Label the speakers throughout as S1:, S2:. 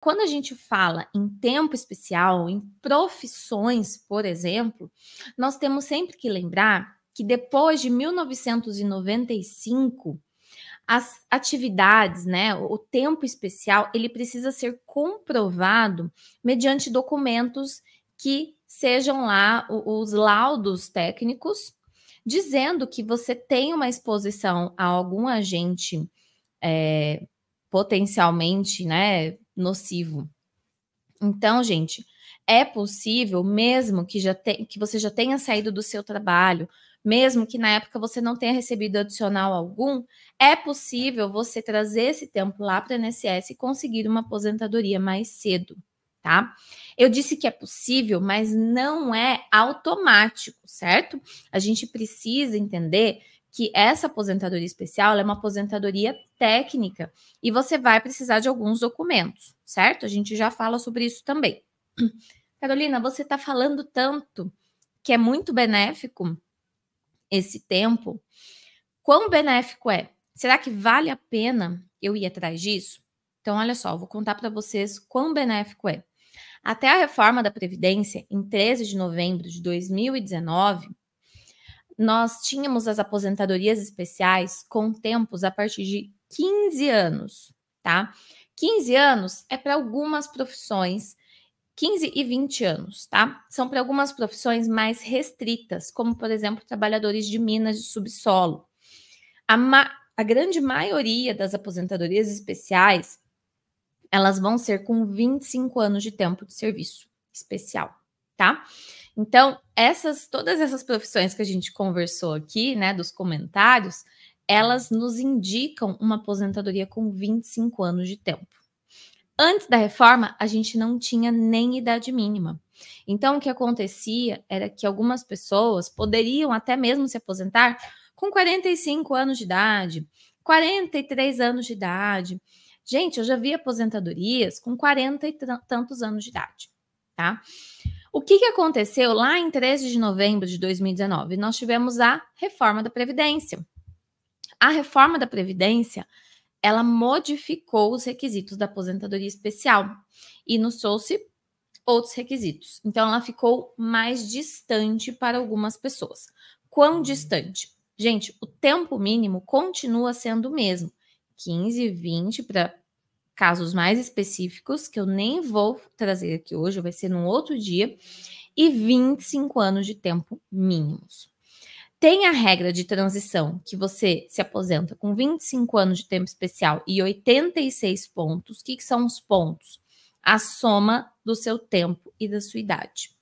S1: quando a gente fala em tempo especial, em profissões, por exemplo, nós temos sempre que lembrar que depois de 1995, as atividades, né, o tempo especial, ele precisa ser comprovado mediante documentos que sejam lá os laudos técnicos, dizendo que você tem uma exposição a algum agente potencialmente, né, nocivo. Então, gente, é possível, mesmo que que você já tenha saído do seu trabalho, mesmo que na época você não tenha recebido adicional algum, é possível você trazer esse tempo lá para a INSS e conseguir uma aposentadoria mais cedo, tá? Eu disse que é possível, mas não é automático, certo? A gente precisa entender que essa aposentadoria especial é uma aposentadoria técnica e você vai precisar de alguns documentos, certo? A gente já fala sobre isso também. Carolina, você está falando tanto que é muito benéfico esse tempo. Quão benéfico é? Será que vale a pena eu ir atrás disso? Então, olha só, eu vou contar para vocês quão benéfico é. Até a reforma da Previdência, em 13 de novembro de 2019, nós tínhamos as aposentadorias especiais com tempos a partir de 15 anos, tá? 15 anos é para algumas profissões, 15 e 20 anos, tá? São para algumas profissões mais restritas, como, por exemplo, trabalhadores de minas de subsolo. A grande maioria das aposentadorias especiais, elas vão ser com 25 anos de tempo de serviço especial, tá? Então, todas essas profissões que a gente conversou aqui, né, dos comentários, elas nos indicam uma aposentadoria com 25 anos de tempo. Antes da reforma, a gente não tinha nem idade mínima. Então, o que acontecia era que algumas pessoas poderiam até mesmo se aposentar com 45 anos de idade, 43 anos de idade. Gente, eu já vi aposentadorias com 40 e tantos anos de idade, tá? O que aconteceu lá em 13 de novembro de 2019? Nós tivemos a reforma da Previdência. A reforma da Previdência, ela modificou os requisitos da aposentadoria especial e nos trouxe outros requisitos. Então, ela ficou mais distante para algumas pessoas. Quão distante? Gente, o tempo mínimo continua sendo o mesmo. 15, 20 para casos mais específicos, que eu nem vou trazer aqui hoje, vai ser num outro dia, e 25 anos de tempo mínimos. Tem a regra de transição, que você se aposenta com 25 anos de tempo especial e 86 pontos. O que são os pontos? A soma do seu tempo e da sua idade.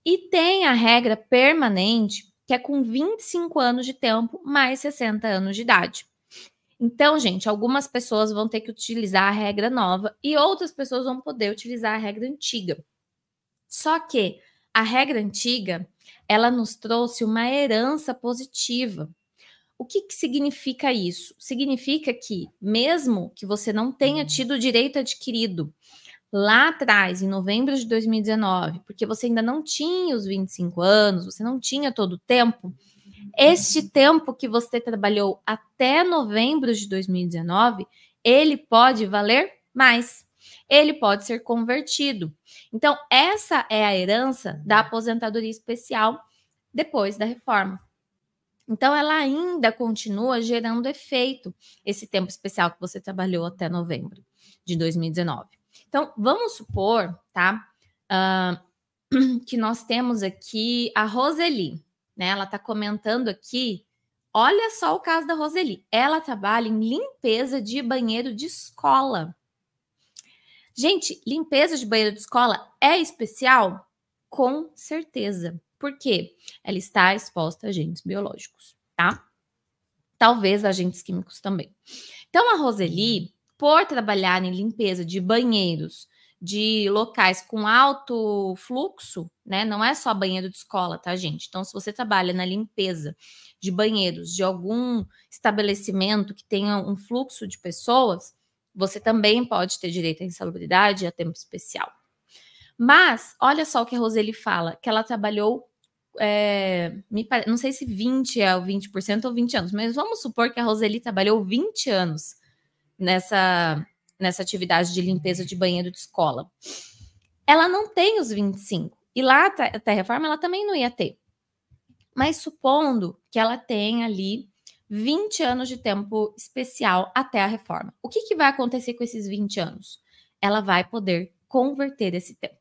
S1: E tem a regra permanente, que é com 25 anos de tempo mais 60 anos de idade. Então, gente, algumas pessoas vão ter que utilizar a regra nova e outras pessoas vão poder utilizar a regra antiga. Só que a regra antiga, ela nos trouxe uma herança positiva. O que significa isso? Significa que, mesmo que você não tenha tido direito adquirido lá atrás, em novembro de 2019, porque você ainda não tinha os 25 anos, você não tinha todo o tempo, este tempo que você trabalhou até novembro de 2019, ele pode valer mais. Ele pode ser convertido. Então, essa é a herança da aposentadoria especial depois da reforma. Então, ela ainda continua gerando efeito, esse tempo especial que você trabalhou até novembro de 2019. Então, vamos supor, tá, que nós temos aqui a Roseli, né? Ela está comentando aqui, olha só o caso da Roseli. Ela trabalha em limpeza de banheiro de escola. Gente, limpeza de banheiro de escola é especial? Com certeza. Por quê? Ela está exposta a agentes biológicos, tá? Talvez agentes químicos também. Então, a Roseli, por trabalhar em limpeza de banheiros de locais com alto fluxo, né? Não é só banheiro de escola, tá, gente? Então, se você trabalha na limpeza de banheiros de algum estabelecimento que tenha um fluxo de pessoas, você também pode ter direito à insalubridade e a tempo especial. Mas, olha só o que a Roseli fala, que ela trabalhou, não sei se 20 é o 20% ou 20 anos, mas vamos supor que a Roseli trabalhou 20 anos nessa nessa atividade de limpeza de banheiro de escola. Ela não tem os 25. E lá até a reforma ela também não ia ter. Mas supondo que ela tenha ali 20 anos de tempo especial até a reforma. O que vai acontecer com esses 20 anos? Ela vai poder converter esse tempo.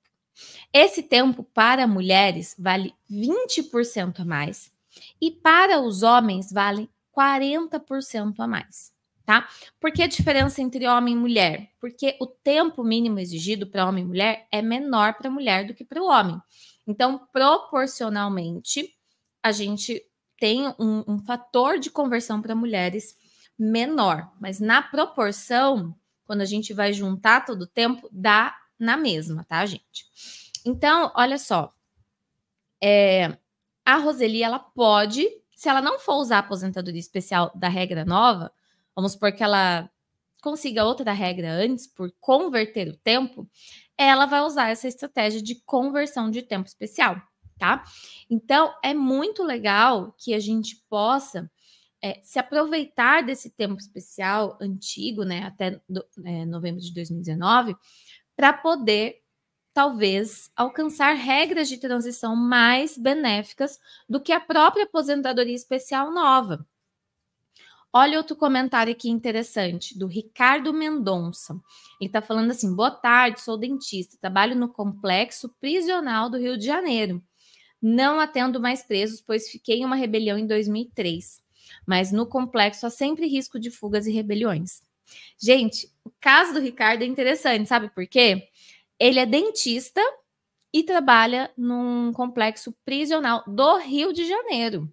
S1: Esse tempo para mulheres vale 20% a mais e para os homens vale 40% a mais, tá? Por que a diferença entre homem e mulher? Porque o tempo mínimo exigido para homem e mulher é menor para a mulher do que para o homem. Então, proporcionalmente, a gente tem um fator de conversão para mulheres menor, mas na proporção, quando a gente vai juntar todo o tempo, dá na mesma, tá, gente? Então, olha só, a Roseli, ela pode, se ela não for usar a aposentadoria especial da regra nova, vamos supor que ela consiga outra regra antes, por converter o tempo, ela vai usar essa estratégia de conversão de tempo especial, tá? Então, é muito legal que a gente possa se aproveitar desse tempo especial antigo, né, até novembro de 2019, para poder, talvez, alcançar regras de transição mais benéficas do que a própria aposentadoria especial nova. Olha outro comentário aqui interessante, do Ricardo Mendonça. Ele está falando assim: boa tarde, sou dentista, trabalho no complexo prisional do Rio de Janeiro. Não atendo mais presos, pois fiquei em uma rebelião em 2003. Mas no complexo há sempre risco de fugas e rebeliões. Gente, o caso do Ricardo é interessante, sabe por quê? Ele é dentista e trabalha num complexo prisional do Rio de Janeiro.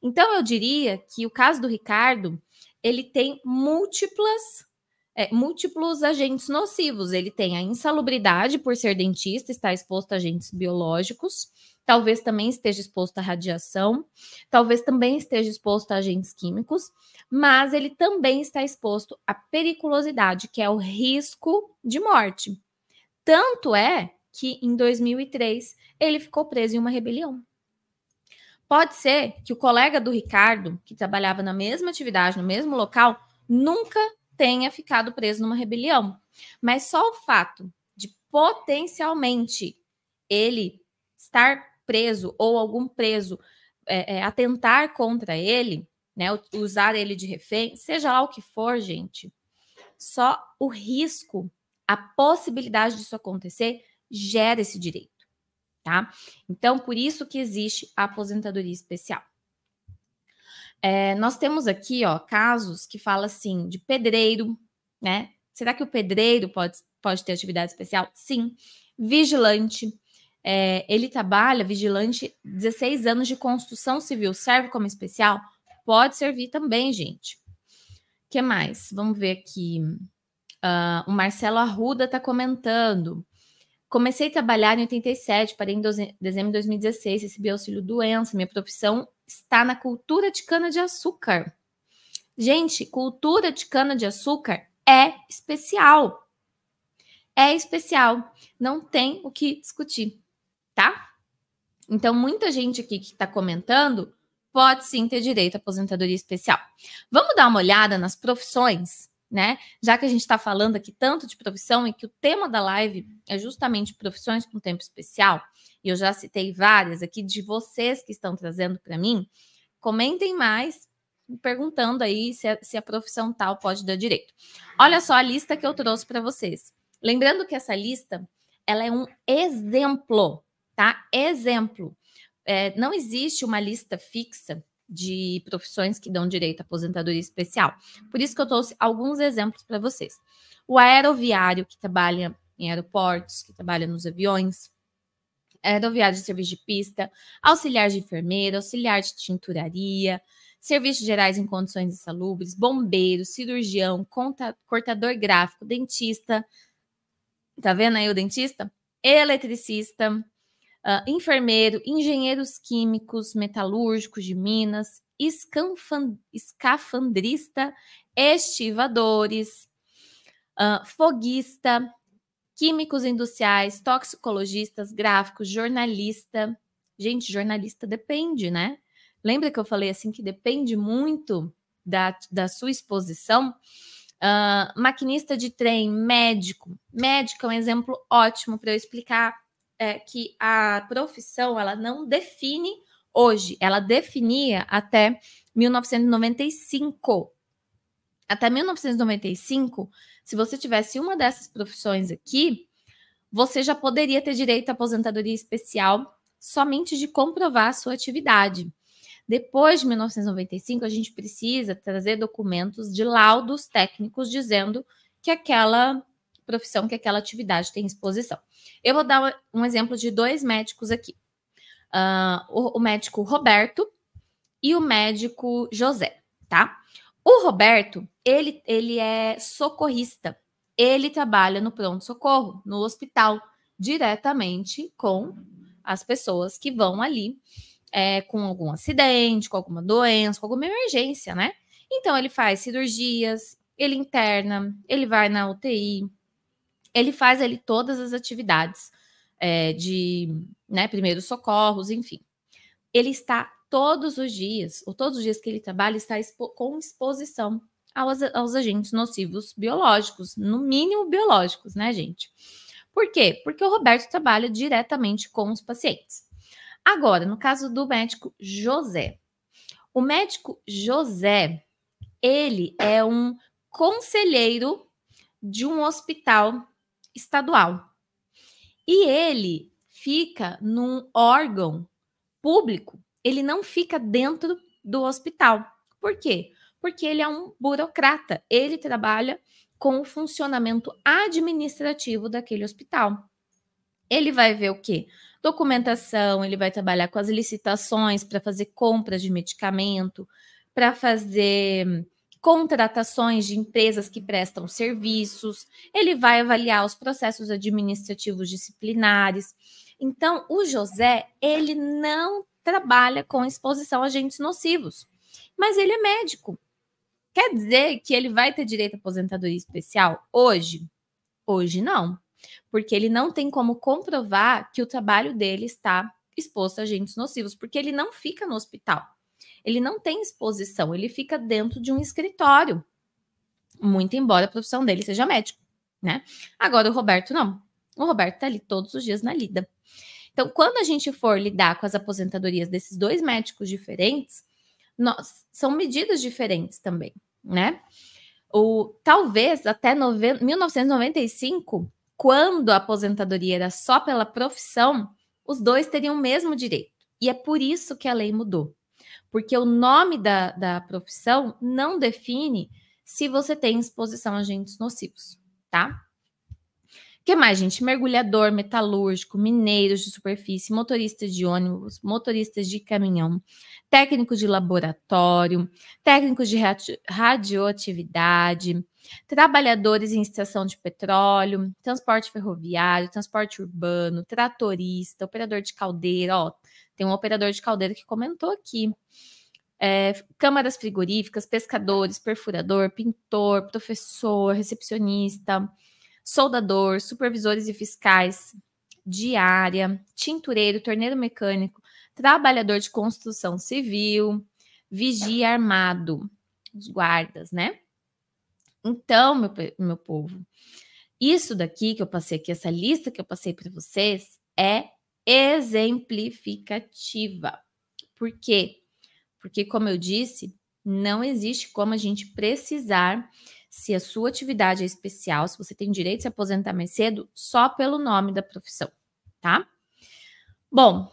S1: Então, eu diria que o caso do Ricardo, ele tem múltiplos agentes nocivos. Ele tem a insalubridade por ser dentista, está exposto a agentes biológicos, talvez também esteja exposto à radiação, talvez também esteja exposto a agentes químicos, mas ele também está exposto à periculosidade, que é o risco de morte. Tanto é que, em 2003, ele ficou preso em uma rebelião. Pode ser que o colega do Ricardo, que trabalhava na mesma atividade, no mesmo local, nunca tenha ficado preso numa rebelião. Mas só o fato de potencialmente ele estar preso ou algum preso atentar contra ele, né, usar ele de refém, seja lá o que for, gente, só o risco, a possibilidade disso acontecer, gera esse direito. Tá? Então, por isso que existe a aposentadoria especial. Nós temos aqui, ó, casos que falam assim, de pedreiro, né? Será que o pedreiro pode ter atividade especial? Sim. Vigilante. Ele trabalha, vigilante, 16 anos de construção civil, serve como especial? Pode servir também, gente. O que mais? Vamos ver aqui. O Marcelo Arruda está comentando. Comecei a trabalhar em 87, parei em dezembro de 2016, recebi auxílio doença. Minha profissão está na cultura de cana-de-açúcar. Gente, cultura de cana-de-açúcar é especial. É especial. Não tem o que discutir, tá? Então, muita gente aqui que está comentando pode sim ter direito à aposentadoria especial. Vamos dar uma olhada nas profissões, né? Já que a gente está falando aqui tanto de profissão e que o tema da live é justamente profissões com tempo especial, e eu já citei várias aqui de vocês que estão trazendo para mim, comentem mais, perguntando aí se a profissão tal pode dar direito. Olha só a lista que eu trouxe para vocês. Lembrando que essa lista, ela é um exemplo, tá? Exemplo. Não existe uma lista fixa de profissões que dão direito à aposentadoria especial. Por isso que eu trouxe alguns exemplos para vocês. O aeroviário, que trabalha em aeroportos, que trabalha nos aviões, aeroviário de serviço de pista, auxiliar de enfermeira, auxiliar de tinturaria, serviços gerais em condições insalubres, bombeiro, cirurgião, cortador gráfico, dentista, tá vendo aí o dentista? Eletricista, enfermeiro, engenheiros químicos, metalúrgicos de minas, escafandrista, estivadores, foguista, químicos industriais, toxicologistas, gráficos, jornalista. Gente, jornalista depende, né? Lembra que eu falei assim que depende muito da sua exposição? Maquinista de trem, médico. Médico é um exemplo ótimo para eu explicar que a profissão, ela não define hoje, ela definia até 1995. Até 1995, se você tivesse uma dessas profissões aqui, você já poderia ter direito à aposentadoria especial somente de comprovar a sua atividade. Depois de 1995, a gente precisa trazer documentos de laudos técnicos dizendo que aquela profissão, que aquela atividade tem exposição. Eu vou dar um exemplo de 2 médicos aqui. O médico Roberto e o médico José, tá? O Roberto, ele é socorrista. Ele trabalha no pronto-socorro, no hospital, diretamente com as pessoas que vão ali com algum acidente, com alguma doença, com alguma emergência, né? Então, ele faz cirurgias, ele interna, ele vai na UTI, ele faz ali todas as atividades de primeiros socorros, enfim. Ele está todos os dias, ou todos os dias que ele trabalha, está com exposição aos agentes nocivos biológicos, no mínimo biológicos, né, gente? Por quê? Porque o Roberto trabalha diretamente com os pacientes. Agora, no caso do médico José. O médico José, ele é um conselheiro de um hospital estadual. E ele fica num órgão público, ele não fica dentro do hospital. Por quê? Porque ele é um burocrata, ele trabalha com o funcionamento administrativo daquele hospital. Ele vai ver o quê? Documentação, ele vai trabalhar com as licitações para fazer compras de medicamento, para fazer contratações de empresas que prestam serviços, ele vai avaliar os processos administrativos disciplinares. Então, o José, ele não trabalha com exposição a agentes nocivos, mas ele é médico. Quer dizer que ele vai ter direito à aposentadoria especial hoje? Hoje não, porque ele não tem como comprovar que o trabalho dele está exposto a agentes nocivos, porque ele não fica no hospital. Ele não tem exposição, ele fica dentro de um escritório, muito embora a profissão dele seja médico, né? Agora, o Roberto não. O Roberto tá ali todos os dias na lida. Então, quando a gente for lidar com as aposentadorias desses 2 médicos diferentes, são medidas diferentes também, né? Talvez até 1995, quando a aposentadoria era só pela profissão, os 2 teriam o mesmo direito. E é por isso que a lei mudou. Porque o nome da profissão não define se você tem exposição a agentes nocivos, tá? O que mais, gente? Mergulhador, metalúrgico, mineiros de superfície, motoristas de ônibus, motoristas de caminhão, técnicos de laboratório, técnicos de radioatividade, trabalhadores em estação de petróleo, transporte ferroviário, transporte urbano, tratorista, operador de caldeira, ó, tem um operador de caldeira que comentou aqui. Câmaras frigoríficas, pescadores, perfurador, pintor, professor, recepcionista, soldador, supervisores e fiscais de área, tintureiro, torneiro mecânico, trabalhador de construção civil, vigia armado, os guardas, né? Então, meu povo, isso daqui que eu passei aqui, essa lista que eu passei para vocês é exemplificativa. Por quê? Porque, como eu disse, não existe como a gente precisar se a sua atividade é especial, se você tem direito de se aposentar mais cedo, só pelo nome da profissão, tá? Bom,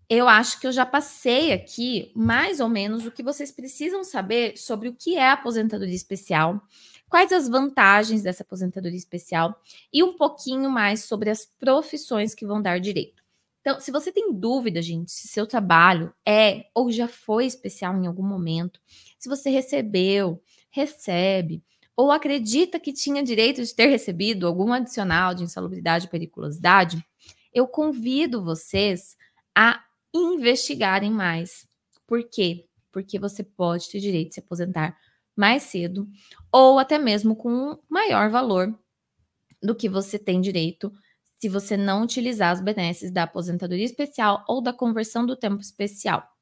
S1: eu acho que eu já passei aqui mais ou menos o que vocês precisam saber sobre o que é a aposentadoria especial, quais as vantagens dessa aposentadoria especial e um pouquinho mais sobre as profissões que vão dar direito. Então, se você tem dúvida, gente, se seu trabalho é ou já foi especial em algum momento, se você recebeu, recebe, ou acredita que tinha direito de ter recebido algum adicional de insalubridade e periculosidade, eu convido vocês a investigarem mais. Por quê? Porque você pode ter direito de se aposentar mais cedo ou até mesmo com um maior valor do que você tem direito se você não utilizar as benesses da aposentadoria especial ou da conversão do tempo especial.